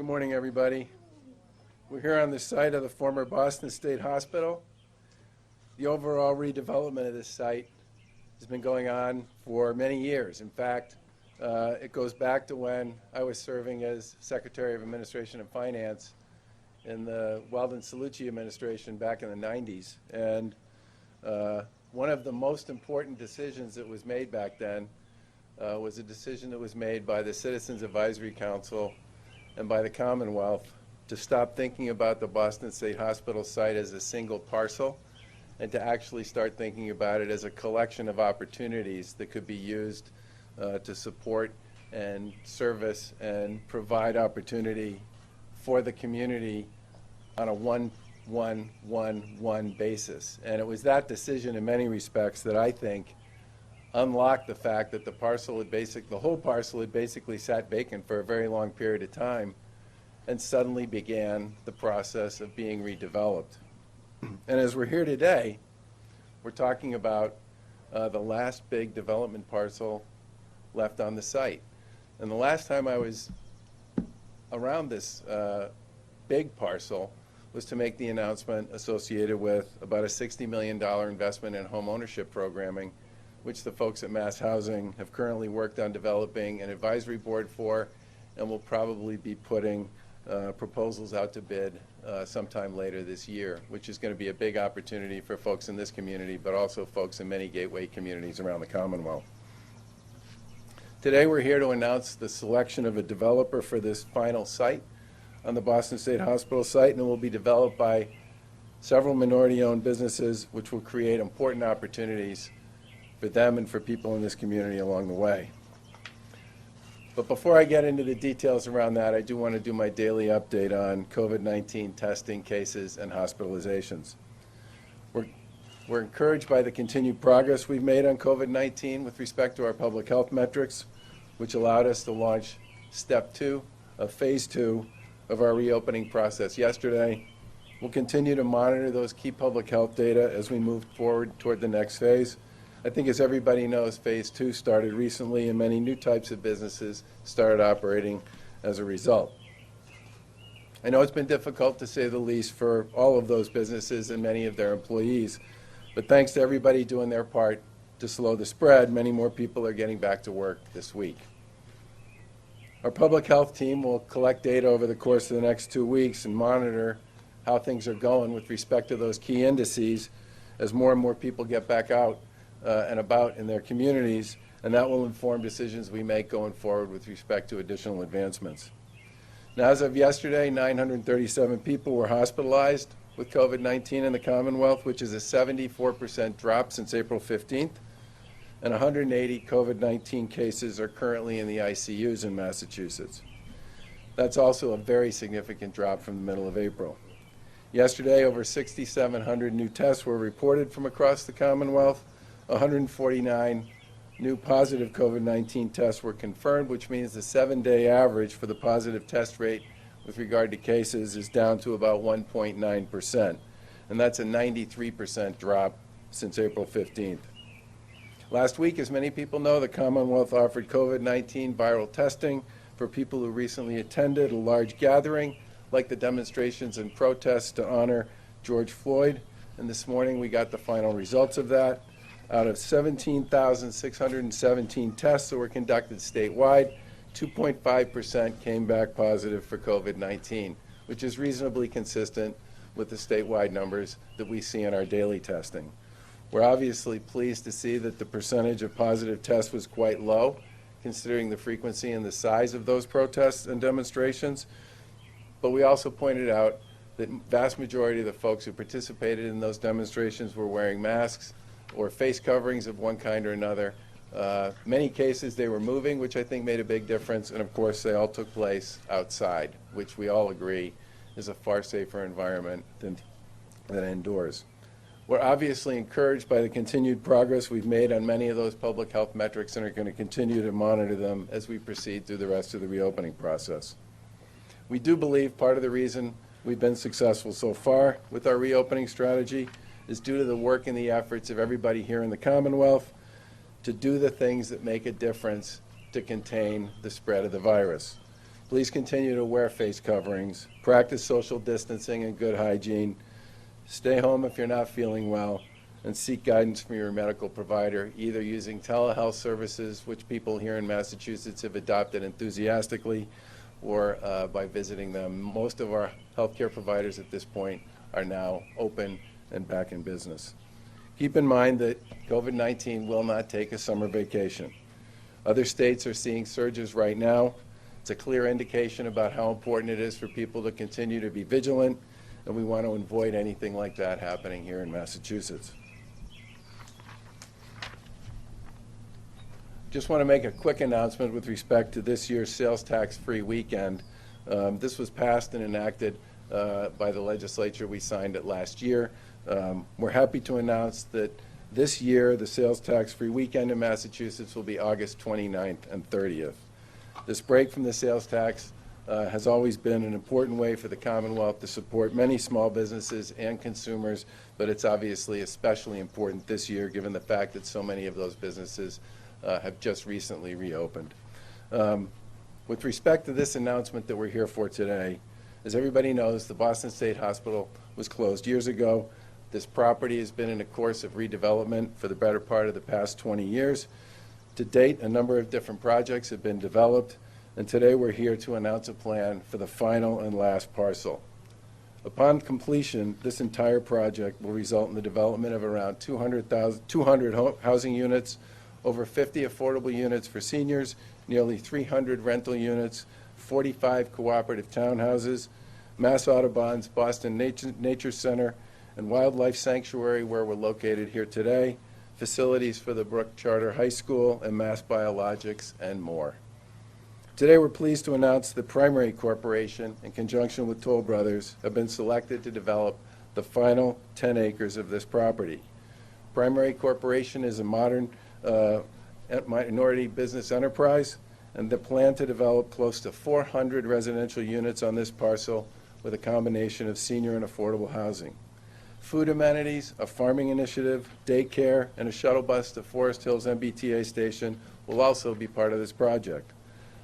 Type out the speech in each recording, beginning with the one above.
Good morning, everybody. We're here on the site of the former Boston State Hospital. The overall redevelopment of this site has been going on for many years. In fact, it goes back to when I was serving as Secretary of Administration and Finance in the Weldon Cellucci administration back in the 90s. And one of the most important decisions that was made back then was a decision that was made by the Citizens Advisory Council and by the Commonwealth to stop thinking about the Boston State Hospital site as a single parcel and to actually start thinking about it as a collection of opportunities that could be used to support and service and provide opportunity for the community on a one basis. And it was that decision in many respects that I think unlocked the fact that the whole parcel had basically sat vacant for a very long period of time and suddenly began the process of being redeveloped. And as we're here today, we're talking about the last big development parcel left on the site. And the last time I was around this big parcel was to make the announcement associated with about a $60 million investment in home ownership programming, which the folks at Mass Housing have currently worked on developing an advisory board for, and will probably be putting proposals out to bid sometime later this year, which is going to be a big opportunity for folks in this community, but also folks in many gateway communities around the Commonwealth. Today we're here to announce the selection of a developer for this final site on the Boston State Hospital site, and it will be developed by several minority-owned businesses, which will create important opportunities for them and for people in this community along the way. But before I get into the details around that, I do want to do my daily update on COVID-19 testing cases and hospitalizations. We're encouraged by the continued progress we've made on COVID-19 with respect to our public health metrics, which allowed us to launch step 2 of phase 2 of our reopening process yesterday. We'll continue to monitor those key public health data as we move forward toward the next phase. I think, as everybody knows, phase 2 started recently, and many new types of businesses started operating as a result. I know it's been difficult, to say the least, for all of those businesses and many of their employees, but thanks to everybody doing their part to slow the spread, many more people are getting back to work this week. Our public health team will collect data over the course of the next 2 weeks and monitor how things are going with respect to those key indices as more and more people get back out and about in their communities, and that will inform decisions we make going forward with respect to additional advancements. Now, as of yesterday, 937 people were hospitalized with COVID-19 in the Commonwealth, which is a 74% drop since April 15th, and 180 COVID-19 cases are currently in the ICUs in Massachusetts. That's also a very significant drop from the middle of April. Yesterday, over 6,700 new tests were reported from across the Commonwealth. 149 new positive COVID-19 tests were confirmed, which means the 7-day average for the positive test rate with regard to cases is down to about 1.9%, and that's a 93% drop since April 15th. Last week, as many people know, the Commonwealth offered COVID-19 viral testing for people who recently attended a large gathering, like the demonstrations and protests to honor George Floyd, and this morning we got the final results of that. Out of 17,617 tests that were conducted statewide, 2.5% came back positive for COVID-19, which is reasonably consistent with the statewide numbers that we see in our daily testing. We're obviously pleased to see that the percentage of positive tests was quite low, considering the frequency and the size of those protests and demonstrations. But we also pointed out that the vast majority of the folks who participated in those demonstrations were wearing masks or face coverings of one kind or another. Many cases they were moving, which I think made a big difference, and of course they all took place outside, which we all agree is a far safer environment than indoors. We're obviously encouraged by the continued progress we've made on many of those public health metrics and are going to continue to monitor them as we proceed through the rest of the reopening process. We do believe part of the reason we've been successful so far with our reopening strategy is due to the work and the efforts of everybody here in the Commonwealth to do the things that make a difference to contain the spread of the virus. Please continue to wear face coverings, practice social distancing and good hygiene, stay home if you're not feeling well, and seek guidance from your medical provider, either using telehealth services, which people here in Massachusetts have adopted enthusiastically, or by visiting them. Most of our healthcare providers at this point are now open and back in business. Keep in mind that COVID-19 will not take a summer vacation. Other states are seeing surges right now. It's a clear indication about how important it is for people to continue to be vigilant, and we want to avoid anything like that happening here in Massachusetts. Just want to make a quick announcement with respect to this year's sales tax-free weekend. This was passed and enacted by the legislature. We signed it last year. We're happy to announce that this year the sales tax-free weekend in Massachusetts will be August 29th and 30th. This break from the sales tax has always been an important way for the Commonwealth to support many small businesses and consumers, but it's obviously especially important this year given the fact that so many of those businesses have just recently reopened. With respect to this announcement that we're here for today, as everybody knows, the Boston State Hospital was closed years ago. This property has been in a course of redevelopment for the better part of the past 20 years. To date, a number of different projects have been developed, and today we're here to announce a plan for the final and last parcel. Upon completion, this entire project will result in the development of around 200 housing units, over 50 affordable units for seniors, nearly 300 rental units, 45 cooperative townhouses, Mass Audubon's Boston Nature Center, and Wildlife Sanctuary, where we're located here today, facilities for the Brook Charter High School and Mass Biologics, and more. Today we're pleased to announce that Primary Corporation, in conjunction with Toll Brothers, have been selected to develop the final 10 acres of this property. Primary Corporation is a modern minority business enterprise, and they plan to develop close to 400 residential units on this parcel with a combination of senior and affordable housing. Food amenities, a farming initiative, daycare, and a shuttle bus to Forest Hills MBTA station will also be part of this project.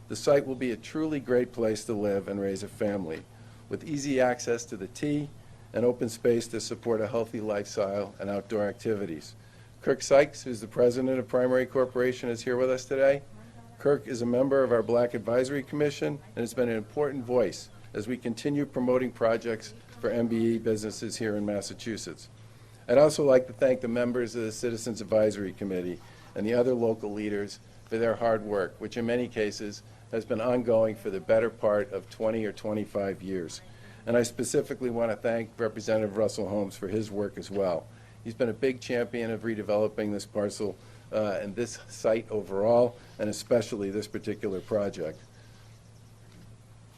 The site will be a truly great place to live and raise a family, with easy access to the T and open space to support a healthy lifestyle and outdoor activities. Kirk Sykes, who's the president of Primary Corporation, is here with us today. Kirk is a member of our Black Advisory Commission and has been an important voice as we continue promoting projects for MBE businesses here in Massachusetts. I'd also like to thank the members of the Citizens Advisory Committee and the other local leaders for their hard work, which in many cases has been ongoing for the better part of 20 or 25 years. And I specifically want to thank Representative Russell Holmes for his work as well. He's been a big champion of redeveloping this parcel and this site overall, and especially this particular project.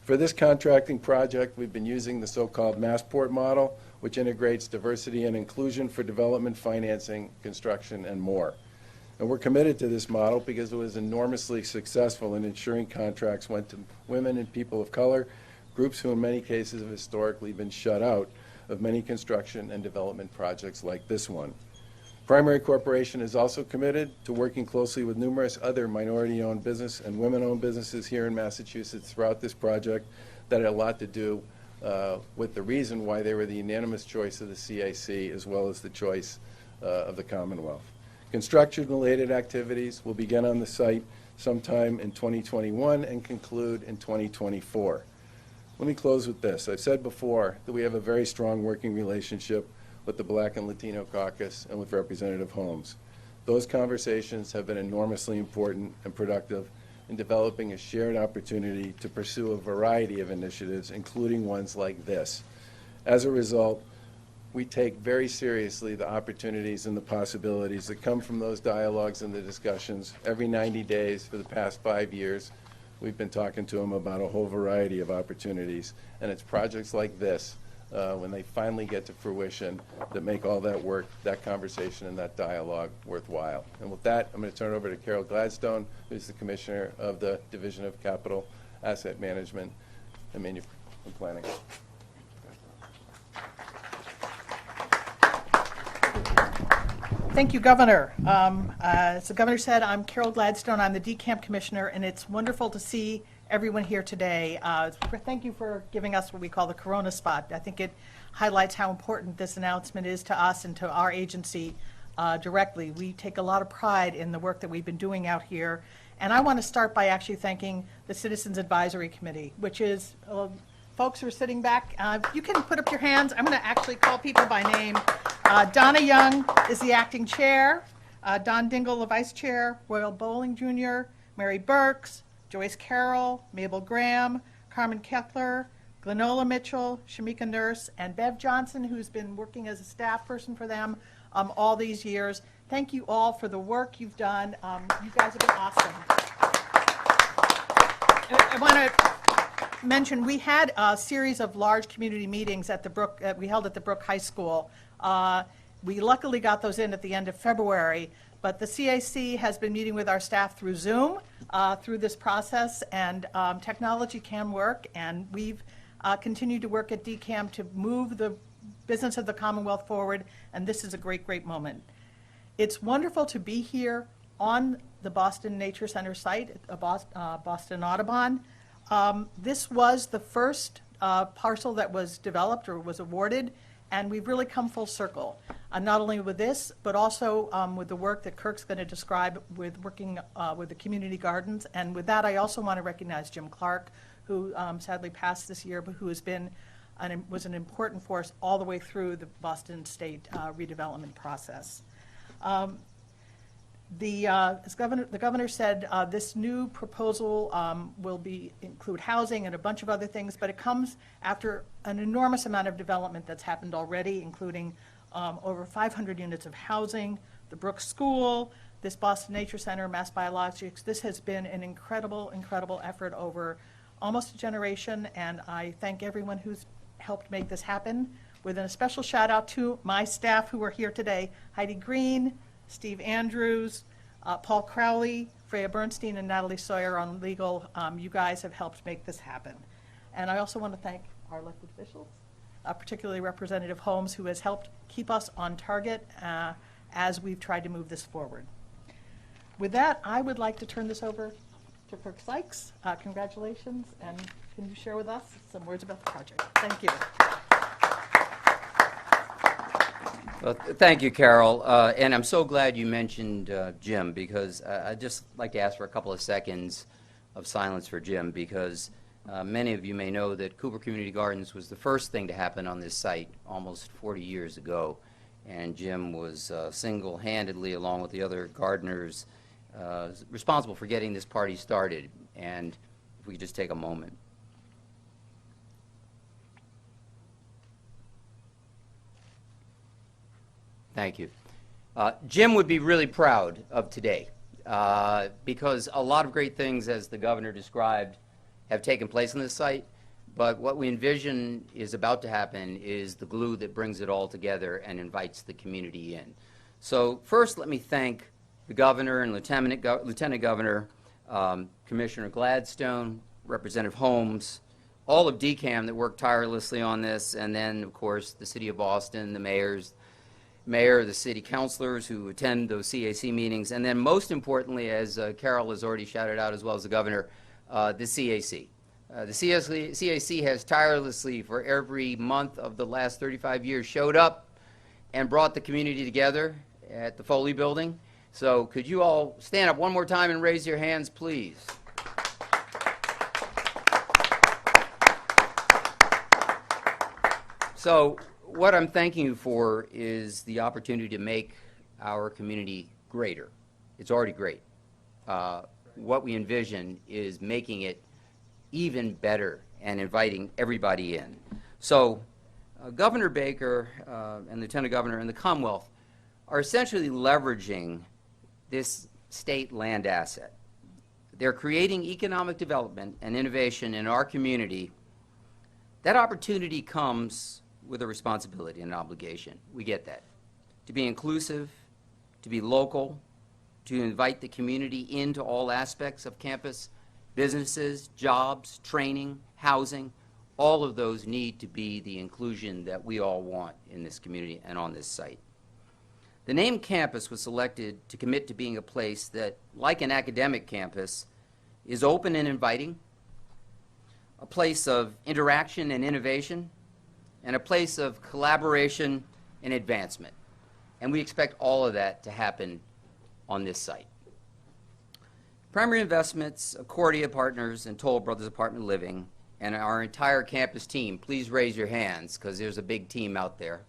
For this contracting project, we've been using the so-called Massport model, which integrates diversity and inclusion for development, financing, construction, and more. And we're committed to this model because it was enormously successful in ensuring contracts went to women and people of color, groups who in many cases have historically been shut out of many construction and development projects like this one. Primary Corporation is also committed to working closely with numerous other minority-owned business and women-owned businesses here in Massachusetts throughout this project that had a lot to do with the reason why they were the unanimous choice of the CAC as well as the choice of the Commonwealth. Construction-related activities will begin on the site sometime in 2021 and conclude in 2024. Let me close with this. I've said before that we have a very strong working relationship with the Black and Latino Caucus and with Representative Holmes. Those conversations have been enormously important and productive in developing a shared opportunity to pursue a variety of initiatives, including ones like this. As a result, we take very seriously the opportunities and the possibilities that come from those dialogues and the discussions. Every 90 days for the past 5 years, we've been talking to them about a whole variety of opportunities, and it's projects like this when they finally get to fruition that make all that work, that conversation, and that dialogue worthwhile. And with that, I'm going to turn it over to Carol Gladstone, who's the Commissioner of the Division of Capital Asset Management and Planning. Thank you, Governor. As the Governor said, I'm Carol Gladstone. I'm the DCAMP Commissioner, and it's wonderful to see everyone here today. Thank you for giving us what we call the Corona spot. I think it highlights how important this announcement is to us and to our agency directly. We take a lot of pride in the work that we've been doing out here. And I want to start by actually thanking the Citizens Advisory Committee, which is folks who are sitting back. You can put up your hands. I'm going to actually call people by name. Donna Young is the acting chair. Don Dingle, the vice chair. Royal Bowling Jr., Mary Burks, Joyce Carroll, Mabel Graham, Carmen Kepler, Glenola Mitchell, Shamika Nurse, and Bev Johnson, who's been working as a staff person for them all these years. Thank you all for the work you've done. You guys have been awesome. I want to mention we had a series of large community meetings at the Brook. We held at the Brook High School. We luckily got those in at the end of February, but the CAC has been meeting with our staff through Zoom through this process, and technology can work, and we've continued to work at DCAM to move the business of the Commonwealth forward, and this is a great, great moment. It's wonderful to be here on the Boston Nature Center site, Boston Audubon. This was the first parcel that was developed or was awarded, and we've really come full circle, not only with this, but also with the work that Kirk's going to describe with working with the community gardens. And with that, I also want to recognize Jim Clark, who sadly passed this year, but who has been was an important force all the way through the Boston State redevelopment process. As the governor said, this new proposal will include housing and a bunch of other things, but it comes after an enormous amount of development that's happened already, including over 500 units of housing, the Brooks School, this Boston Nature Center, Mass Biologics. This has been an incredible, incredible effort over almost a generation, and I thank everyone who's helped make this happen, with a special shout out to my staff who are here today, Heidi Green, Steve Andrews, Paul Crowley, Freya Bernstein, and Natalie Sawyer on legal. You guys have helped make this happen. And I also want to thank our elected officials, particularly Representative Holmes, who has helped keep us on target as we've tried to move this forward. With that, I would like to turn this over to Kirk Sykes. Congratulations, and can you share with us some words about the project? Thank you. Well, thank you, Carol, and I'm so glad you mentioned Jim, because I'd just like to ask for a couple of seconds of silence for Jim, because many of you may know that Cooper Community Gardens was the first thing to happen on this site almost 40 years ago, and Jim was single-handedly, along with the other gardeners, responsible for getting this party started. And if we could just take a moment. Thank you. Jim would be really proud of today because a lot of great things, as the governor described, have taken place on this site, but what we envision is about to happen is the glue that brings it all together and invites the community in. So first, let me thank the governor and Lieutenant Governor, Commissioner Gladstone, Representative Holmes, all of DCAM that worked tirelessly on this, and then, of course, the City of Boston, the mayor, the city councilors who attend those CAC meetings, and then most importantly, as Carol has already shouted out as well as the governor, the CAC. The CAC has tirelessly, for every month of the last 35 years, showed up and brought the community together at the Foley Building. So could you all stand up one more time and raise your hands, please? So what I'm thanking you for is the opportunity to make our community greater. It's already great. What we envision is making it even better and inviting everybody in. So Governor Baker and Lieutenant Governor and the Commonwealth are essentially leveraging this state land asset. They're creating economic development and innovation in our community. That opportunity comes with a responsibility and an obligation. We get that. To be inclusive, to be local, to invite the community into all aspects of campus, businesses, jobs, training, housing, all of those need to be the inclusion that we all want in this community and on this site. The name campus was selected to commit to being a place that, like an academic campus, is open and inviting, a place of interaction and innovation, and a place of collaboration and advancement. And we expect all of that to happen on this site. Primary Investments, Accordia Partners, and Toll Brothers Apartment Living, and our entire campus team, please raise your hands, because there's a big team out there.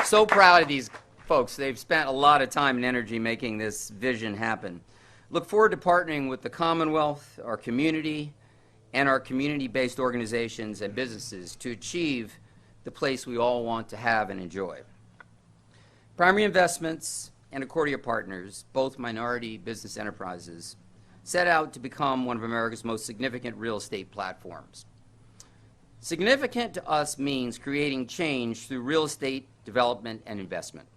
So proud of these folks. They've spent a lot of time and energy making this vision happen. Look forward to partnering with the Commonwealth, our community, and our community-based organizations and businesses to achieve the place we all want to have and enjoy. Primary Investments and Accordia Partners, both minority business enterprises, set out to become one of America's most significant real estate platforms. Significant to us means creating change through real estate development and investment.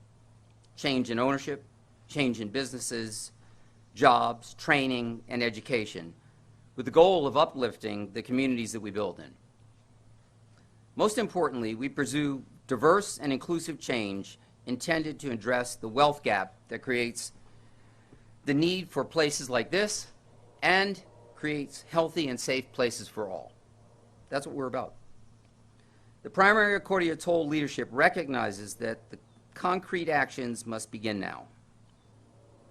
Change in ownership, change in businesses, jobs, training, and education, with the goal of uplifting the communities that we build in. Most importantly, we pursue diverse and inclusive change intended to address the wealth gap that creates the need for places like this and creates healthy and safe places for all. That's what we're about. The primary Accordia Toll leadership recognizes that the concrete actions must begin now.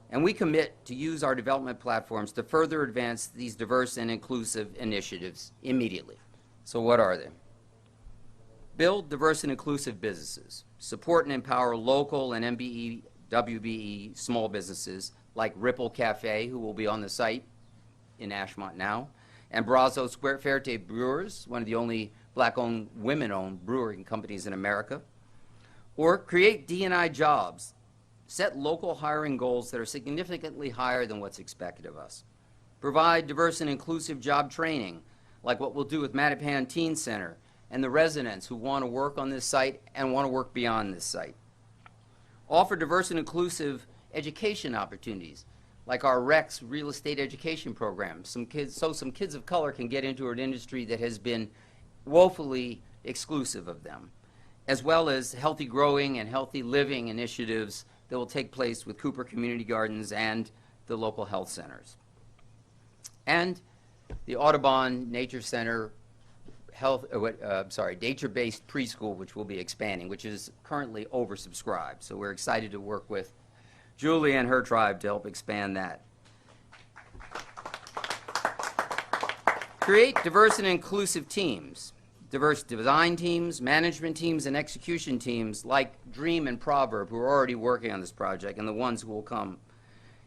And we commit to use our development platforms to further advance these diverse and inclusive initiatives immediately. So what are they? Build diverse and inclusive businesses. Support and empower local and MBE, WBE small businesses like Ripple Cafe, who will be on the site in Ashmont now, and Brazos Fuerte Brewers, one of the only black-owned, women-owned brewing companies in America. Or create D&I jobs. Set local hiring goals that are significantly higher than what's expected of us. Provide diverse and inclusive job training, like what we'll do with Mattapan Teen Center and the residents who want to work on this site and want to work beyond this site. Offer diverse and inclusive education opportunities, like our REX real estate education program, some kids of color can get into an industry that has been woefully exclusive of them, as well as healthy growing and healthy living initiatives that will take place with Cooper Community Gardens and the local health centers. And the Audubon Nature Center nature-based preschool, which we'll be expanding, which is currently oversubscribed. So we're excited to work with Julie and her tribe to help expand that. Create diverse and inclusive teams. Diverse design teams, management teams, and execution teams like Dream and Proverb, who are already working on this project, and the ones who will come.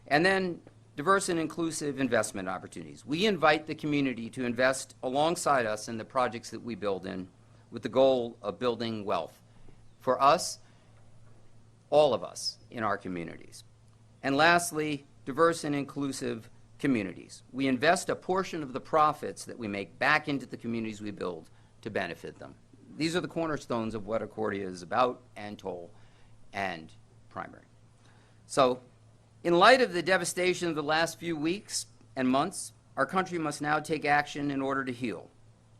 And then diverse and inclusive investment opportunities. We invite the community to invest alongside us in the projects that we build in with the goal of building wealth for us, all of us in our communities. And lastly, diverse and inclusive communities. We invest a portion of the profits that we make back into the communities we build to benefit them. These are the cornerstones of what Accordia is about, and Toll, and Primary. So, in light of the devastation of the last few weeks and months, our country must now take action in order to heal.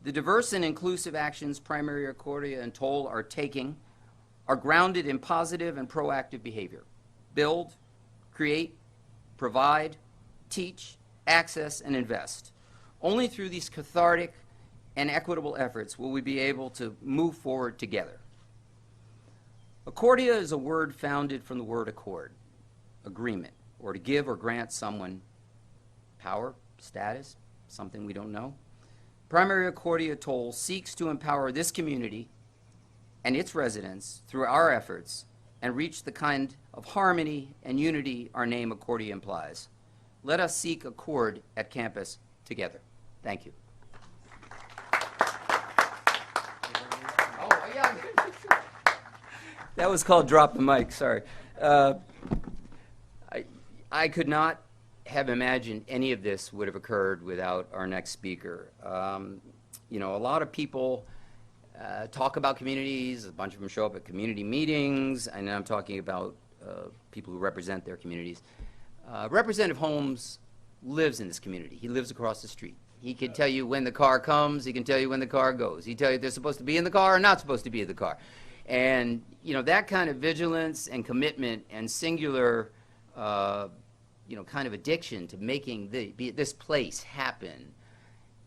The diverse and inclusive actions Primary, Accordia, and Toll are taking are grounded in positive and proactive behavior. Build, create, provide, teach, access, and invest. Only through these cathartic and equitable efforts will we be able to move forward together. Accordia is a word founded from the word accord, agreement, or to give or grant someone power, status, something we don't know. Primary Accordia Toll seeks to empower this community and its residents through our efforts and reach the kind of harmony and unity our name Accordia implies. Let us seek accord at campus together. Thank you. That was called drop the mic, sorry. I could not have imagined any of this would have occurred without our next speaker. You know, a lot of people talk about communities, a bunch of them show up at community meetings, and I'm talking about people who represent their communities. Representative Holmes lives in this community. He lives across the street. He can tell you when the car comes, he can tell you when the car goes. He can tell you if they're supposed to be in the car or not supposed to be in the car. And, you know, that kind of vigilance and commitment and singular, you know, kind of addiction to making this place happen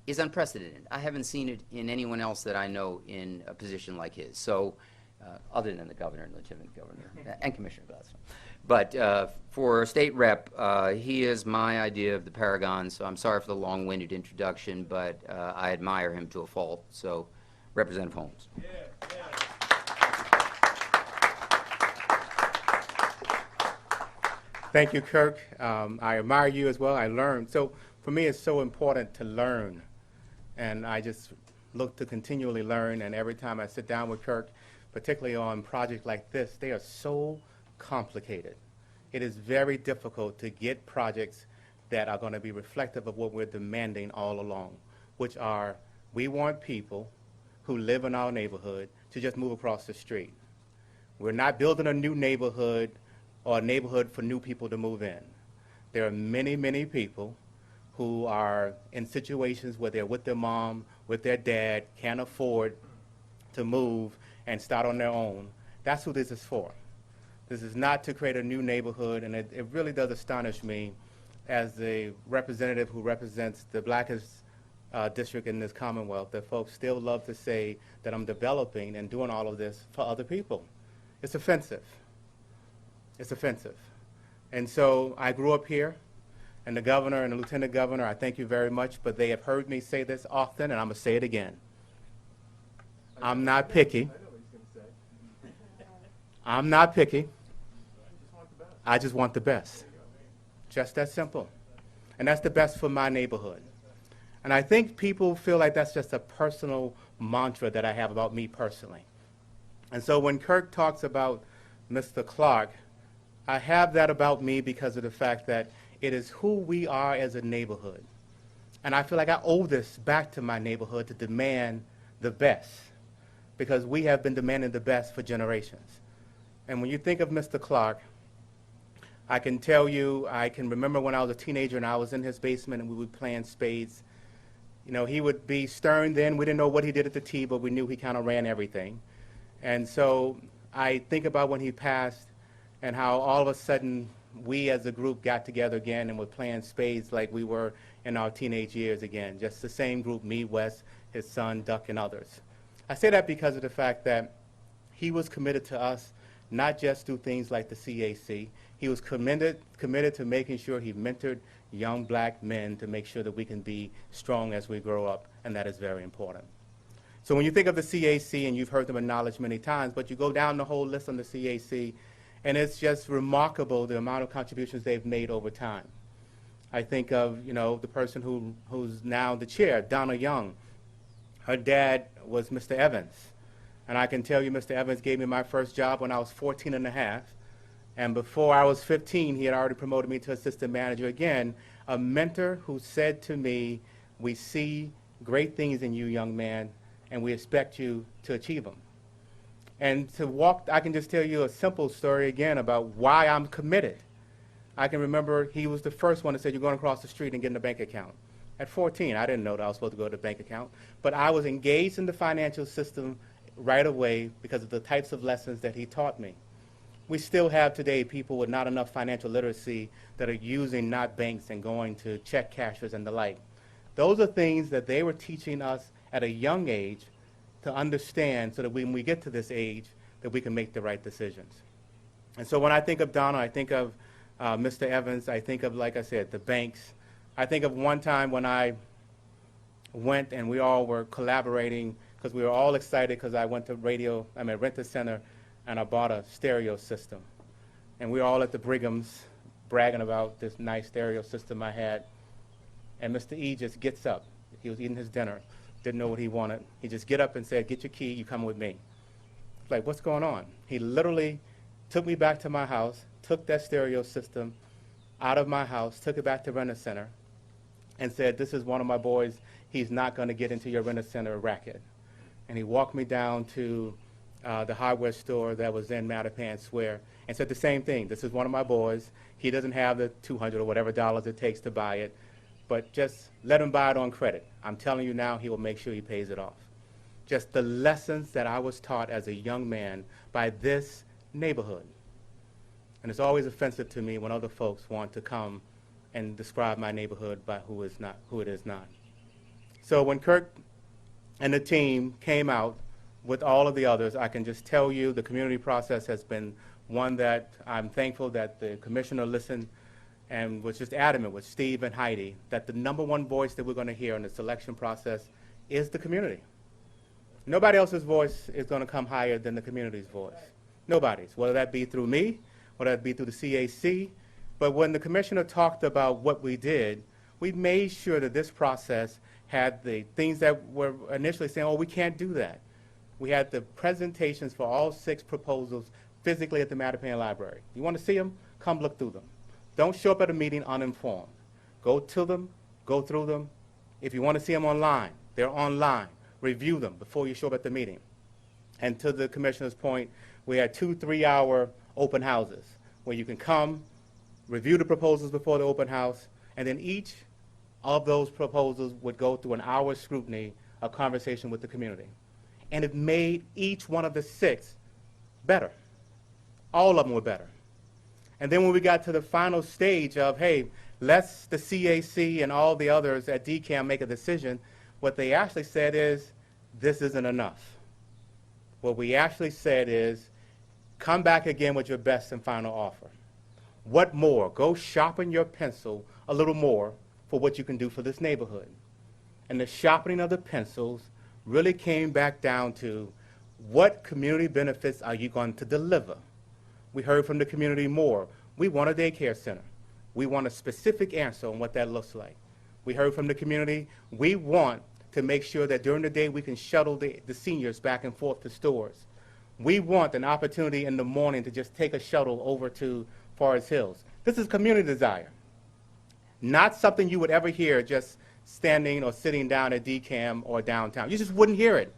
is unprecedented. I haven't seen it in anyone else that I know in a position like his. So, other than the governor and lieutenant governor and Commissioner Gladstone. But for state rep, he is my idea of the paragon. So I'm sorry for the long-winded introduction, but I admire him to a fault. So, Representative Holmes. Thank you, Kirk. I admire you as well. I learned. So for me, it's so important to learn. And I just look to continually learn. And every time I sit down with Kirk, particularly on projects like this, they are so complicated. It is very difficult to get projects that are going to be reflective of what we're demanding all along, which are we want people who live in our neighborhood to just move across the street. We're not building a new neighborhood or a neighborhood for new people to move in. There are many, many people who are in situations where they're with their mom, with their dad, can't afford to move and start on their own. That's who this is for. This is not to create a new neighborhood, and it really does astonish me as the representative who represents the blackest district in this Commonwealth that folks still love to say that I'm developing and doing all of this for other people. It's offensive. It's offensive. And so I grew up here, and the governor and the lieutenant governor, I thank you very much, but they have heard me say this often, and I'm going to say it again. I'm not picky. I'm not picky. I just want the best. Just that simple. And that's the best for my neighborhood. And I think people feel like that's just a personal mantra that I have about me personally. And so when Kirk talks about Mr. Clark, I have that about me because of the fact that it is who we are as a neighborhood. And I feel like I owe this back to my neighborhood to demand the best, because we have been demanding the best for generations. And when you think of Mr. Clark, I can tell you, I can remember when I was a teenager and I was in his basement and we would play spades. You know, he would be stern then. We didn't know what he did at the tee, but we knew he kind of ran everything. And so I think about when he passed and how all of a sudden we as a group got together again and were playing spades like we were in our teenage years again. Just the same group, me, Wes, his son, Duck, and others. I say that because of the fact that he was committed to us, not just through things like the CAC. He was committed to making sure he mentored young black men to make sure that we can be strong as we grow up, and that is very important. So when you think of the CAC, and you've heard them acknowledged many times, but you go down the whole list on the CAC, and it's just remarkable the amount of contributions they've made over time. I think of, you know, the person who's now the chair, Donna Young. Her dad was Mr. Evans. And I can tell you Mr. Evans gave me my first job when I was 14 and a half. And before I was 15, he had already promoted me to assistant manager again, a mentor who said to me, we see great things in you, young man, and we expect you to achieve them. And to walk, I can just tell you a simple story again about why I'm committed. I can remember he was the first one that said, you're going across the street and getting a bank account. At 14, I didn't know that I was supposed to go to the bank account, but I was engaged in the financial system right away because of the types of lessons that he taught me. We still have today people with not enough financial literacy that are using not banks and going to check cashers and the like. Those are things that they were teaching us at a young age to understand so that when we get to this age that we can make the right decisions. And so when I think of Donna, I think of Mr. Evans, I think of, like I said, the banks. I think of one time when I went and we all were collaborating because we were all excited because I went to Rent-A-Center, and I bought a stereo system. And we were all at the Brigham's bragging about this nice stereo system I had. And Mr. E just gets up. He was eating his dinner, didn't know what he wanted. He just get up and said, get your key, you come with me. Like, what's going on? He literally took me back to my house, took that stereo system out of my house, took it back to Rent-A-Center, and said, this is one of my boys. He's not going to get into your Rent-A-Center racket. And he walked me down to the hardware store that was in Mattapan Square and said the same thing. This is one of my boys. He doesn't have the $200 or whatever dollars it takes to buy it, but just let him buy it on credit. I'm telling you now, he will make sure he pays it off. Just the lessons that I was taught as a young man by this neighborhood. And it's always offensive to me when other folks want to come and describe my neighborhood by who it is not. So when Kirk and the team came out with all of the others, I can just tell you the community process has been one that I'm thankful that the commissioner listened and was just adamant with Steve and Heidi that the number one voice that we're going to hear in the selection process is the community. Nobody else's voice is going to come higher than the community's voice. Nobody's, whether that be through me, whether that be through the CAC. But when the commissioner talked about what we did, we made sure that this process had the things that were initially saying, oh, we can't do that. We had the presentations for all 6 proposals physically at the Mattapan Library. You want to see them? Come look through them. Don't show up at a meeting uninformed. Go to them, go through them. If you want to see them online, they're online. Review them before you show up at the meeting. And to the commissioner's point, we had 2 3-hour open houses where you can come, review the proposals before the open house, and then each of those proposals would go through an hour's scrutiny, a conversation with the community. And it made each one of the 6 better. All of them were better. And then when we got to the final stage of, hey, let's the CAC and all the others at DCAM make a decision, what they actually said is, this isn't enough. What we actually said is, come back again with your best and final offer. What more? Go sharpen your pencil a little more for what you can do for this neighborhood. And the sharpening of the pencils really came back down to what community benefits are you going to deliver? We heard from the community more. We want a daycare center. We want a specific answer on what that looks like. We heard from the community, we want to make sure that during the day we can shuttle the seniors back and forth to stores. We want an opportunity in the morning to just take a shuttle over to Forest Hills. This is community desire. Not something you would ever hear just standing or sitting down at DCAM or downtown. You just wouldn't hear it.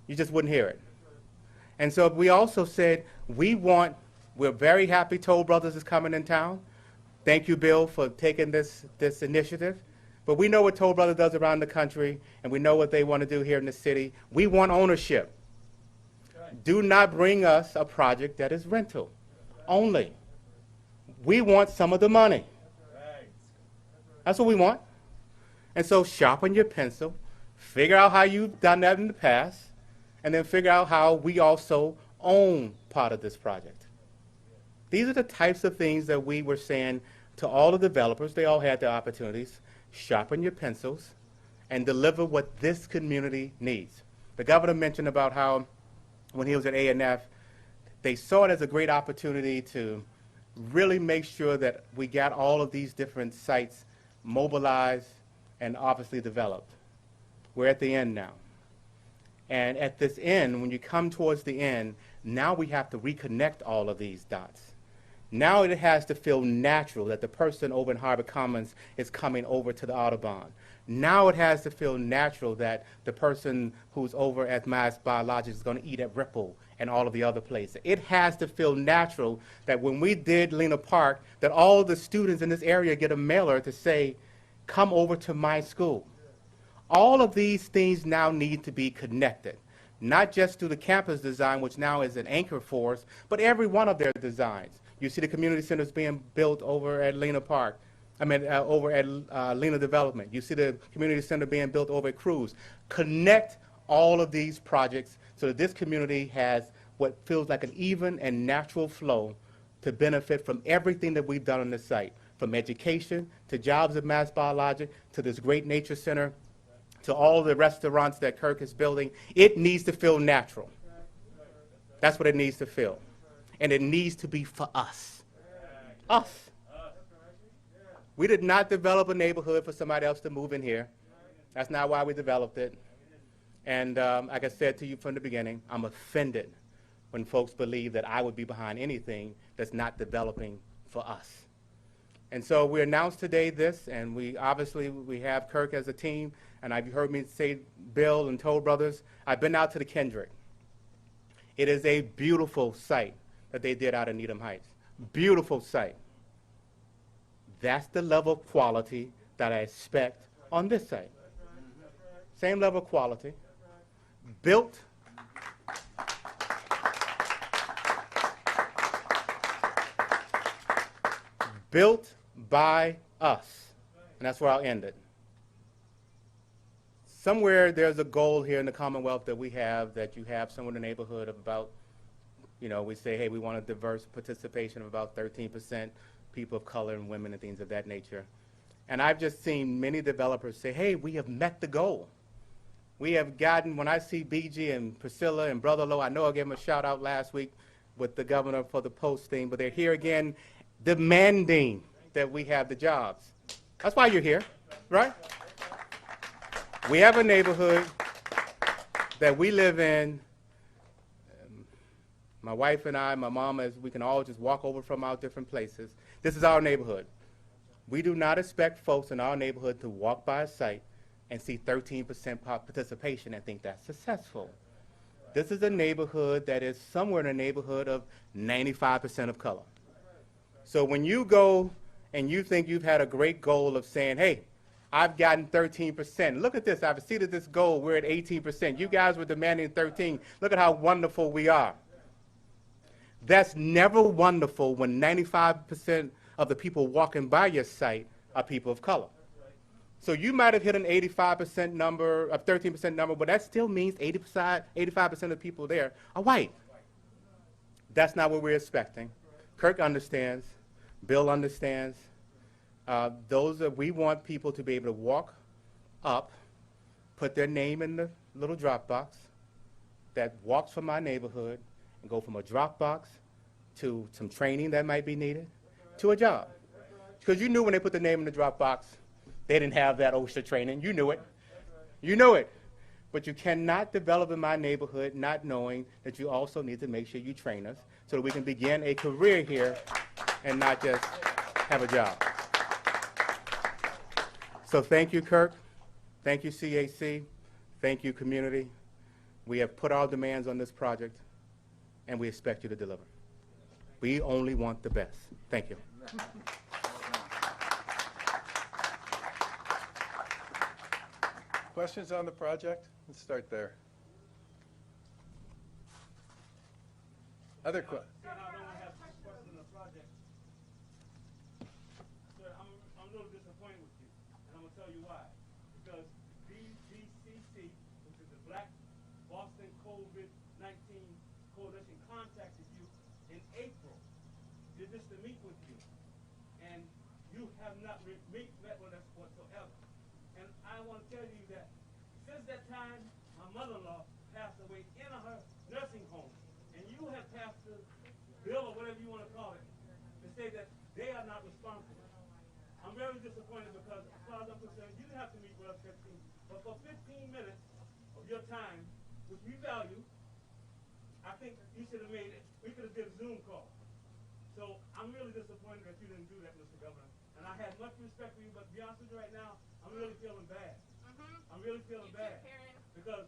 You just wouldn't hear it. And so we also said, we're very happy Toll Brothers is coming in town. Thank you, Bill, for taking this initiative. But we know what Toll Brothers does around the country, and we know what they want to do here in the city. We want ownership. Do not bring us a project that is rental only. We want some of the money. That's what we want. And so sharpen your pencil, figure out how you've done that in the past, and then figure out how we also own part of this project. These are the types of things that we were saying to all the developers. They all had their opportunities. Sharpen your pencils and deliver what this community needs. The governor mentioned about how when he was at A&F, they saw it as a great opportunity to really make sure that we got all of these different sites mobilized and obviously developed. We're at the end now. And at this end, when you come towards the end, now we have to reconnect all of these dots. Now it has to feel natural that the person over in Harbor Commons is coming over to the Audubon. Now it has to feel natural that the person who's over at Mass Biologics is going to eat at Ripple and all of the other places. It has to feel natural that when we did Lena Park, that all the students in this area get a mailer to say, come over to my school. All of these things now need to be connected, not just to the campus design, which now is an anchor for us, but every one of their designs. You see the community centers being built over at Lena Park, over at Lena Development. You see the community center being built over at Cruz. Connect all of these projects so that this community has what feels like an even and natural flow to benefit from everything that we've done on this site, from education to jobs at Mass Biologic to this great nature center to all the restaurants that Kirk is building. It needs to feel natural. That's what it needs to feel. And it needs to be for us. Us. We did not develop a neighborhood for somebody else to move in here. That's not why we developed it. And like I said to you from the beginning, I'm offended when folks believe that I would be behind anything that's not developing for us. And so we announced today this, and we have Kirk as a team, and you've heard me say Bill and Toll Brothers. I've been out to the Kendrick. It is a beautiful site that they did out in Needham Heights. Beautiful site. That's the level of quality that I expect on this site. Same level of quality. Built by us. And that's where I'll end it. somewhere there's a goal here in the Commonwealth that we have, that you have somewhere in the neighborhood of about, we say, hey, we want a diverse participation of about 13% people of color and women and things of that nature. And I've just seen many developers say, hey, we have met the goal. We have gotten, when I see BG and Priscilla and Brother Lowe, I know I gave them a shout out last week with the governor for the post thing, but they're here again demanding that we have the jobs. That's why you're here, right? We have a neighborhood that we live in. My wife and I, my mom, as we can all just walk over from our different places. This is our neighborhood. We do not expect folks in our neighborhood to walk by a site and see 13% participation and think that's successful. This is a neighborhood that is somewhere in the neighborhood of 95% of color. So when you go and you think you've had a great goal of saying, hey, I've gotten 13%. Look at this. I've exceeded this goal. We're at 18%. You guys were demanding 13. Look at how wonderful we are. That's never wonderful when 95% of the people walking by your site are people of color. So you might have hit an 85% number, a 13% number, but that still means 85% of the people there are white. That's not what we're expecting. Kirk understands. Bill understands. We want people to be able to walk up, put their name in the little drop box that walks from my neighborhood and go from a drop box to some training that might be needed to a job. Because you knew when they put the name in the drop box, they didn't have that OSHA training. You knew it. You knew it. But you cannot develop in my neighborhood not knowing that you also need to make sure you train us so that we can begin a career here and not just have a job. So thank you, Kirk. Thank you, CAC. Thank you, community. We have put our demands on this project, and we expect you to deliver. We only want the best. Thank you. Questions on the project? Let's start there. Other questions? I'm a little disappointed with you, and I'm going to tell you why. Because BBCC, which is the Black Boston COVID-19 Coalition, contacted you in April. Did this to meet with you, and you have not met with us whatsoever. And I want to tell you that since that time, my mother-in-law passed away in her nursing home, and you have passed the bill or whatever you want to call it to say that they are not responsible. I'm very disappointed because, as far as I'm concerned, you didn't have to meet with us 15, but for 15 minutes of your time, which we value, I think you should have made it. We could have did a Zoom call. So I'm really disappointed that you didn't do that, Mr. Governor. And I had much respect for you, but to be honest with you right now, I'm really feeling bad. I'm really feeling bad. Because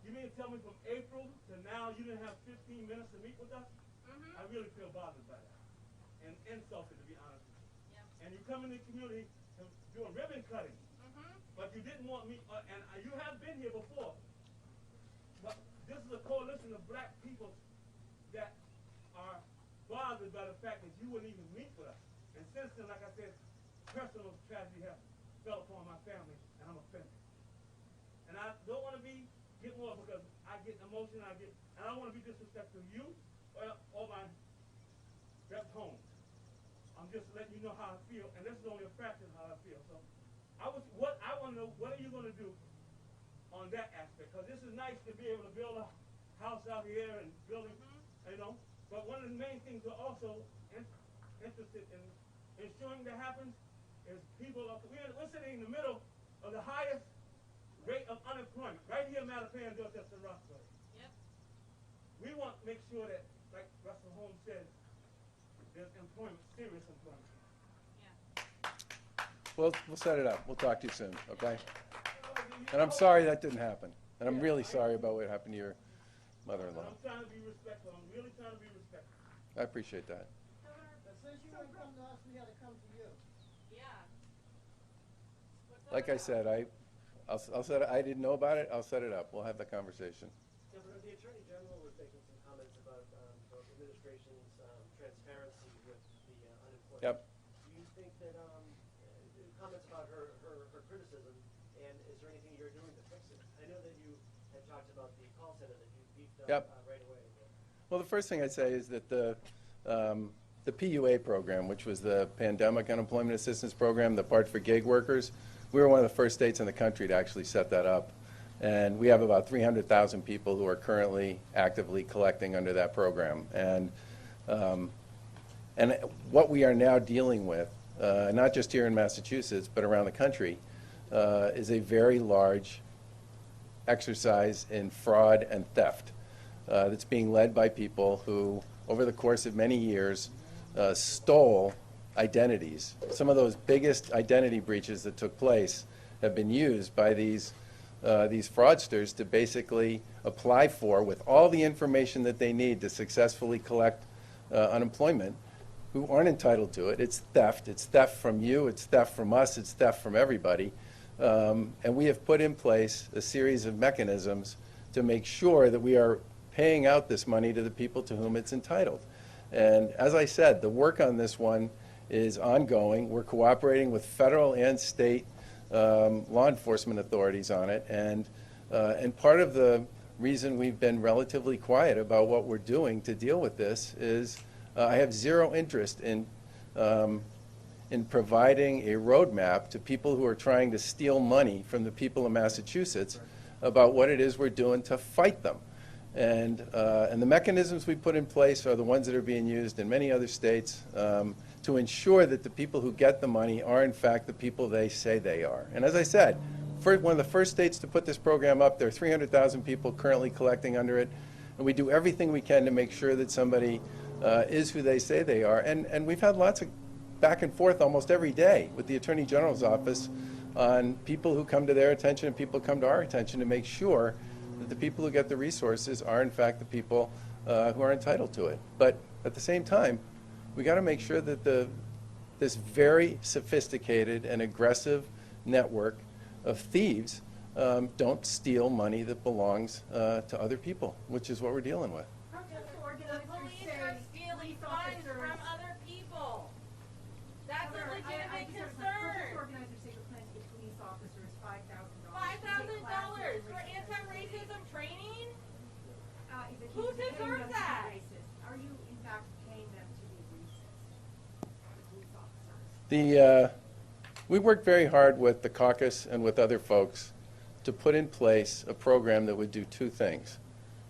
you mean to tell me from April to now you didn't have 15 minutes to meet with us? I really feel bothered by that. And insulted, to be honest with you. And you come in the community to do a ribbon cutting. But you didn't want me, and you have been here before. But this is a coalition of black people that are bothered by the fact that you wouldn't even meet with us. And since then, like I said, personal tragedy has fell upon my family, and I'm offended. And I don't want to get more because I get emotional, and I don't want to be disrespectful to you or my rep home. I'm just letting you know how I feel, and this is only a fraction of how I feel. So I want to know, what are you going to do on that aspect? Because this is nice to be able to build a house out here and building, but one of the main things we're also interested in ensuring that happens is we're sitting in the middle of the highest rate of unemployment, right here in Mattapan, Dorchester, Rockville. Yep. We want to make sure that, like Russell Holmes said, there's employment, serious employment. Yeah. We'll set it up. We'll talk to you soon, okay? And I'm sorry that didn't happen. And I'm really sorry about what happened to your mother-in-law. I'm trying to be respectful. I'm really trying to be respectful. I appreciate that. Since you didn't come to us, we had to come to you. Like I said, I'll set it, I didn't know about it. I'll set it up. We'll have the conversation. Governor, the Attorney General was making some comments about the administration's transparency with the unemployment. Yep. Do you think that comments about her criticism, and is there anything you're doing to fix it? I know that you had talked about the call center that you beefed up Yep. right away. Well, the first thing I'd say is that the PUA program, which was the Pandemic Unemployment Assistance Program, the part for gig workers, we were one of the first states in the country to actually set that up. And we have about 300,000 people who are currently actively collecting under that program. And what we are now dealing with, not just here in Massachusetts, but around the country, is a very large exercise in fraud and theft that's being led by people who, over the course of many years, stole identities. Some of those biggest identity breaches that took place have been used by these fraudsters to basically apply for, with all the information that they need to successfully collect unemployment, who aren't entitled to it. It's theft. It's theft from you. It's theft from us. It's theft from everybody. And we have put in place a series of mechanisms to make sure that we are paying out this money to the people to whom it's entitled. And as I said, the work on this one is ongoing. We're cooperating with federal and state law enforcement authorities on it. And part of the reason we've been relatively quiet about what we're doing to deal with this is I have zero interest in providing a roadmap to people who are trying to steal money from the people of Massachusetts about what it is we're doing to fight them. And the mechanisms we put in place are the ones that are being used in many other states to ensure that the people who get the money are in fact the people they say they are. And as I said, one of the first states to put this program up, there are 300,000 people currently collecting under it, and we do everything we can to make sure that somebody is who they say they are. And we've had lots of back and forth almost every day with the Attorney General's office on people who come to their attention and people come to our attention to make sure that the people who get the resources are in fact the people who are entitled to it. But at the same time, we got to make sure that this very sophisticated and aggressive network of thieves don't steal money that belongs to other people, which is what we're dealing with. The police are stealing funds from other people. That's a legitimate concern. Organizers say the plan to give police officers $5,000. $5,000 for anti-racism training? Is Who accused of paying deserves them to be that? racist. Are you in fact paying them to be racist? The police officers. We worked very hard with the caucus and with other folks to put in place a program that would do two things.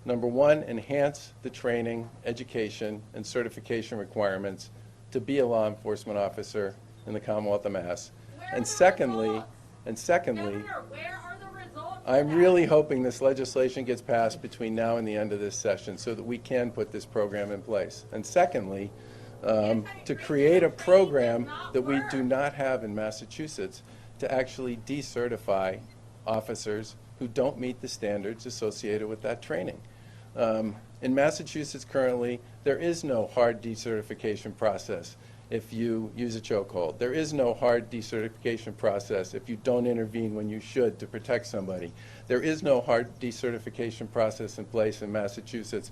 Number one, enhance the training, education, and certification requirements to be a law enforcement officer in the Commonwealth of Mass. Where are And the secondly, results? Governor, Where are the results? of I'm that? really hoping this legislation gets passed between now and the end of this session so that we can put this program in place. And secondly, to create a program that we do not have in Massachusetts to actually decertify officers who don't meet the standards associated with that training. In Massachusetts currently, there is no hard decertification process if you use a chokehold. There is no hard decertification process if you don't intervene when you should to protect somebody. There is no hard decertification process in place in Massachusetts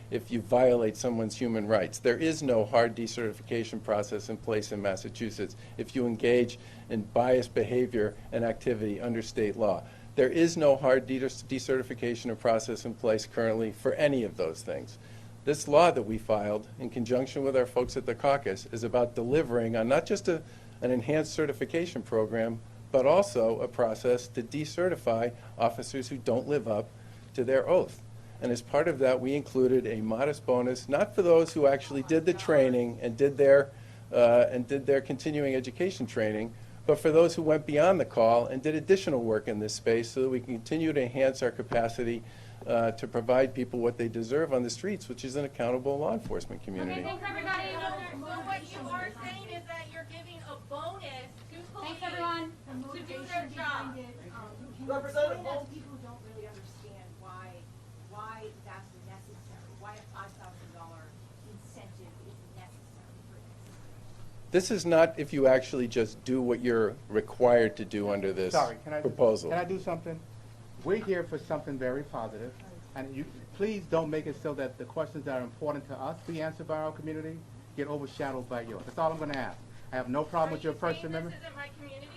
if you violate someone's human rights. There is no hard decertification process in place in Massachusetts if you engage in biased behavior and activity under state law. There is no hard decertification or process in place currently for any of those things. This law that we filed in conjunction with our folks at the caucus is about delivering on not just an enhanced certification program, but also a process to decertify officers who don't live up to their oath. And as part of that, we included a modest bonus, not for those who actually did the training and did their continuing education training, but for those who went beyond the call and did additional work in this space so that we can continue to enhance our capacity to provide people what they deserve on the streets, which is an accountable law enforcement community. Okay, thanks everybody. So what you are saying is that you're giving a bonus to police to do their job. Representative Explain that Holmes. to people who don't really understand why that's necessary, why a $5,000 incentive is necessary for this. This is not if you actually just do what you're required to do under this Sorry, proposal. Can I do something? We're here for something very positive, and you please don't make it so that the questions that are important to us be answered by our community get overshadowed by yours. That's all I'm going to ask. I have no problem with your First Amendment. This isn't my community?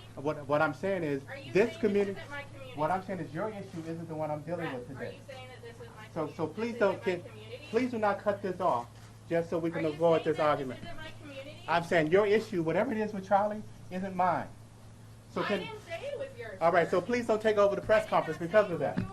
What I'm saying is, Are you this saying community. this isn't my community? What I'm saying is your issue isn't the one I'm dealing with Are today. you saying that this is my So community? please This don't isn't my kid, community? please do not cut this off, just so we Are can you avoid saying this that argument. This isn't my community? I'm saying your issue, whatever it is with Charlie, isn't mine. So I can, didn't say it was yours. all right, sir. so please don't take over the press conference because of that. If you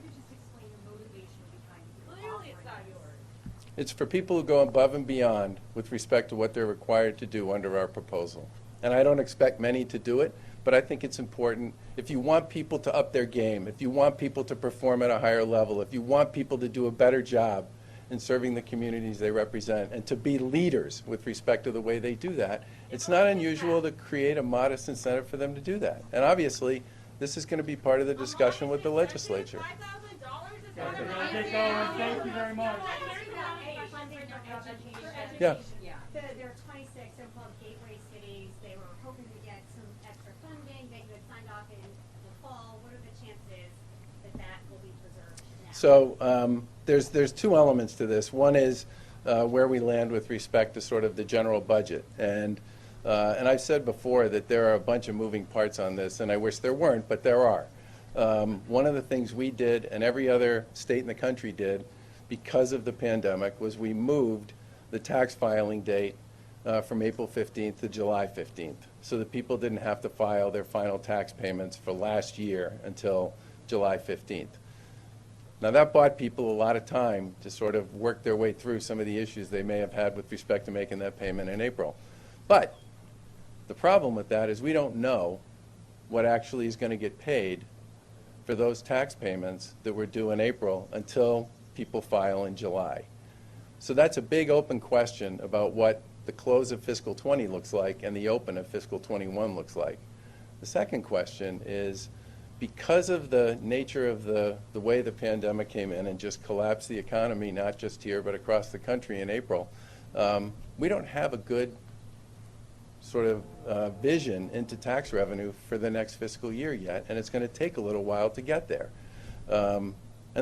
could just explain the motivation behind your Clearly, it's not offering. yours. It's for people who go above and beyond with respect to what they're required to do under our proposal. And I don't expect many to do it, but I think it's important. If you want people to up their game, if you want people to perform at a higher level, if you want people to do a better job in serving the communities they represent, and to be leaders with respect to the way they do that, it's not unusual to create a modest incentive for them to do that. And obviously, this is going to be part of the discussion with the legislature. $5,000 is not Thank you very much. Yeah. There are 26, they're called gateway cities. They were hoping to get some extra funding that you had signed off in the fall. What are the chances that that will be preserved now? So there's two elements to this. One is where we land with respect to sort of the general budget. And I've said before that there are a bunch of moving parts on this, and I wish there weren't, but there are. One of the things we did, and every other state in the country did, because of the pandemic, was we moved the tax filing date from April 15th to July 15th, so that people didn't have to file their final tax payments for last year until July 15th. Now, that bought people a lot of time to sort of work their way through some of the issues they may have had with respect to making that payment in April. But the problem with that is we don't know what actually is going to get paid for those tax payments that were due in April until people file in July. So that's a big open question about what the close of fiscal 20 looks like and the open of fiscal 21 looks like. The second question is, because of the nature of the way the pandemic came in and just collapsed the economy, not just here but across the country in April, we don't have a good sort of vision into tax revenue for the next fiscal year yet, and it's going to take a little while to get there. And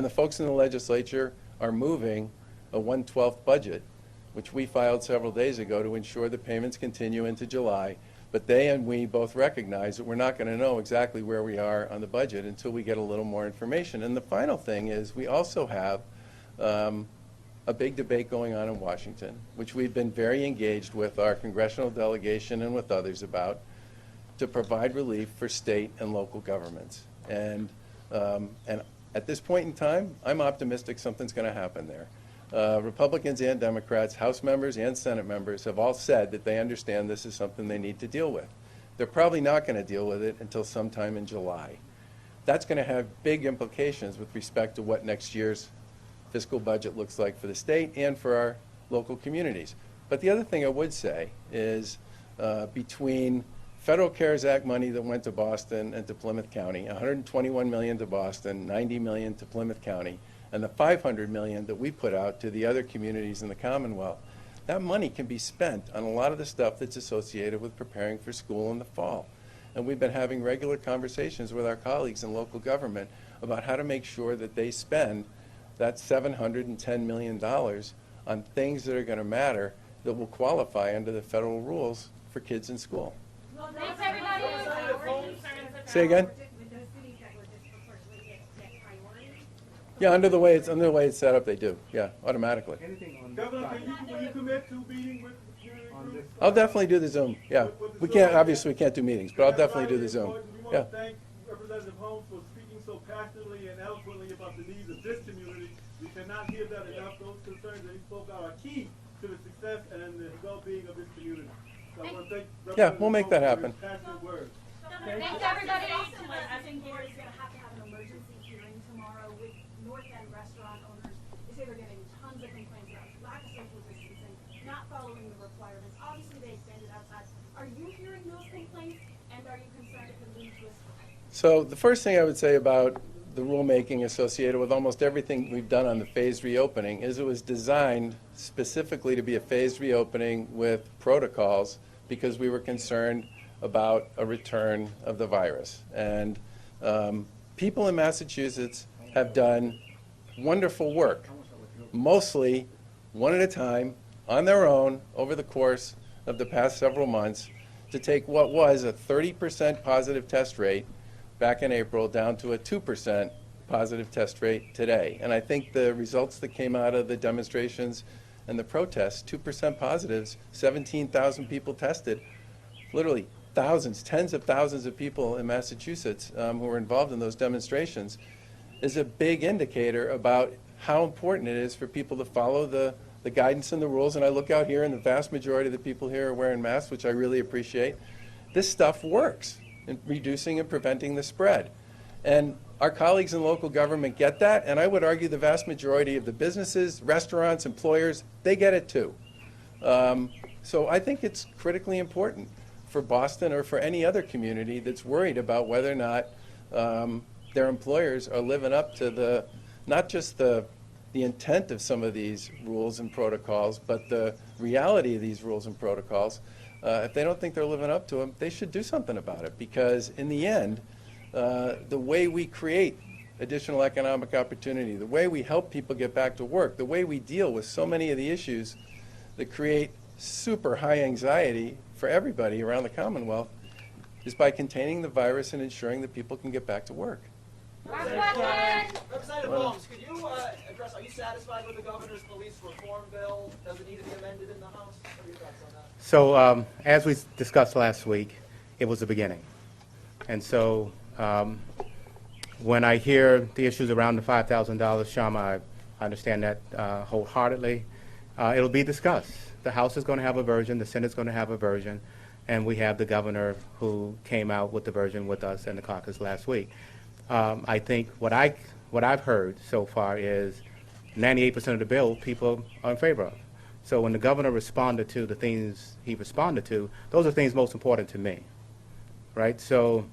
the folks in the legislature are moving a 1/12 budget, which we filed several days ago to ensure the payments continue into July. But they and we both recognize that we're not going to know exactly where we are on the budget until we get a little more information. And the final thing is we also have a big debate going on in Washington, which we've been very engaged with our congressional delegation and with others about, to provide relief for state and local governments. And at this point in time, I'm optimistic something's going to happen there. Republicans and Democrats, House members and Senate members have all said that they understand this is something they need to deal with. They're probably not going to deal with it until sometime in July. That's going to have big implications with respect to what next year's fiscal budget looks like for the state and for our local communities. But the other thing I would say is between Federal CARES Act money that went to Boston and to Plymouth County, $121 million to Boston, $90 million to Plymouth County, and the $500 million that we put out to the other communities in the Commonwealth, that money can be spent on a lot of the stuff that's associated with preparing for school in the fall. And we've been having regular conversations with our colleagues in local government about how to make sure that they spend that $710 million on things that are going to matter that will qualify under the federal rules for kids in school. Thanks, everybody. Say again? With those cities that were disproportionately get priority, Yeah, under the way it's set up, they do. Yeah, automatically. Anything on this Governor, side? will you commit to meeting with the community On group? this I'll definitely do the Zoom. Yeah, we can't. Obviously, we can't do meetings, but I'll definitely do the Zoom. We Yeah. want to thank Representative Holmes for speaking so passionately and eloquently about the needs of this community. We cannot hear that enough. Those concerns that he spoke out are key to the success and the well-being of this community. So I want to thank Yeah, we'll make that Representative happen. Holmes for his passionate words. Thanks, everybody. I think board is gonna have to have an emergency hearing tomorrow with North End restaurant owners. They say they're getting tons of complaints about lack of social distancing, not following the requirements. Obviously, they extended outside. Are you hearing those complaints, and are you concerned it could lead to a strike? So the first thing I would say about the rulemaking associated with almost everything we've done on the phased reopening is it was designed specifically to be a phased reopening with protocols because we were concerned about a return of the virus. And people in Massachusetts have done wonderful work, mostly one at a time, on their own, over the course of the past several months, to take what was a 30% positive test rate back in April down to a 2% positive test rate today. And I think the results that came out of the demonstrations and the protests, 2% positives, 17,000 people tested, literally thousands, tens of thousands of people in Massachusetts who were involved in those demonstrations, is a big indicator about how important it is for people to follow the guidance and the rules. And I look out here, and the vast majority of the people here are wearing masks, which I really appreciate. This stuff works in reducing and preventing the spread. And our colleagues in local government get that, and I would argue the vast majority of the businesses, restaurants, employers, they get it too. So I think it's critically important for Boston or for any other community that's worried about whether or not their employers are living up to not just the intent of some of these rules and protocols, but the reality of these rules and protocols. If they don't think they're living up to them, they should do something about it, because in the end, the way we create additional economic opportunity, the way we help people get back to work, the way we deal with so many of the issues that create super high anxiety for everybody around the Commonwealth is by containing the virus and ensuring that people can get back to work. Representative Holmes, could you address, are you satisfied with the governor's police reform bill? Does it need to be amended in the House? What are your thoughts on that? So as we discussed last week, it was the beginning. And so when I hear the issues around the $5,000, Shama, I understand that wholeheartedly. It'll be discussed. The House is going to have a version, the Senate's going to have a version, and we have the governor who came out with the version with us in the caucus last week. I think what I've heard so far is 98% of the bill people are in favor of. So when the governor responded to the things he responded to, those are things most important to me, right? So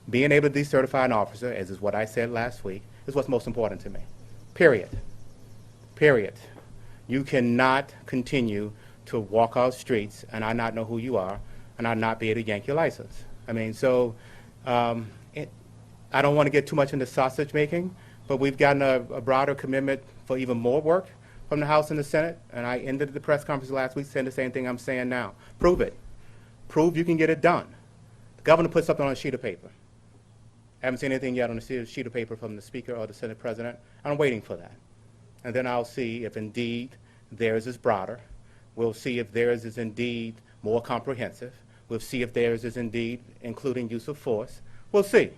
being able to decertify an officer, as is what I said last week, is what's most important to me, period. Period. You cannot continue to walk our streets and I not know who you are and I not be able to yank your license. I mean, so I don't want to get too much into sausage making, but we've gotten a broader commitment for even more work from the House and the Senate, and I ended the press conference last week saying the same thing I'm saying now. Prove it. Prove you can get it done. The governor put something on a sheet of paper. I haven't seen anything yet on a sheet of paper from the Speaker or the Senate President. I'm waiting for that. And then I'll see if indeed theirs is broader. We'll see if theirs is indeed more comprehensive. We'll see if theirs is indeed including use of force. We'll see.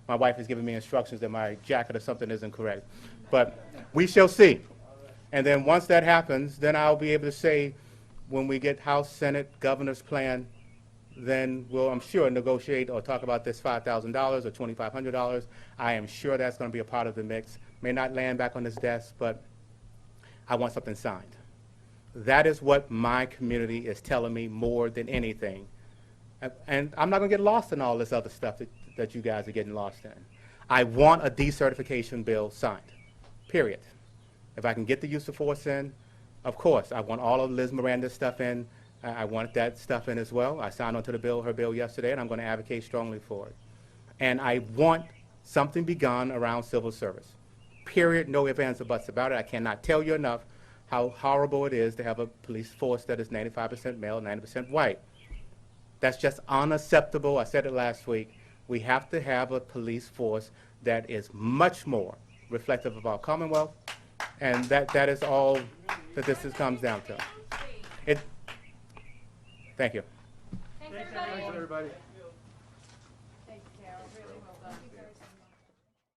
My wife is giving me instructions that my jacket or something isn't correct. But we shall see. And then once that happens, then I'll be able to say, when we get House, Senate, governor's plan, then we'll, I'm sure, negotiate or talk about this $5,000 or $2,500. I am sure that's going to be a part of the mix. May not land back on this desk, but I want something signed. That is what my community is telling me more than anything. And I'm not going to get lost in all this other stuff that you guys are getting lost in. I want a decertification bill signed, period. If I can get the use of force in, of course, I want all of Liz Miranda's stuff in. I want that stuff in as well. I signed onto the bill, her bill yesterday, and I'm going to advocate strongly for it. And I want something begun around civil service, period, no ifs, ands, or buts about it. I cannot tell you enough how horrible it is to have a police force that is 95% male, 90% white. That's just unacceptable. I said it last week. We have to have a police force that is much more reflective of our Commonwealth, and that is all that this comes down to. Thank you. Thanks, everybody. Thanks, Carol. Really well done.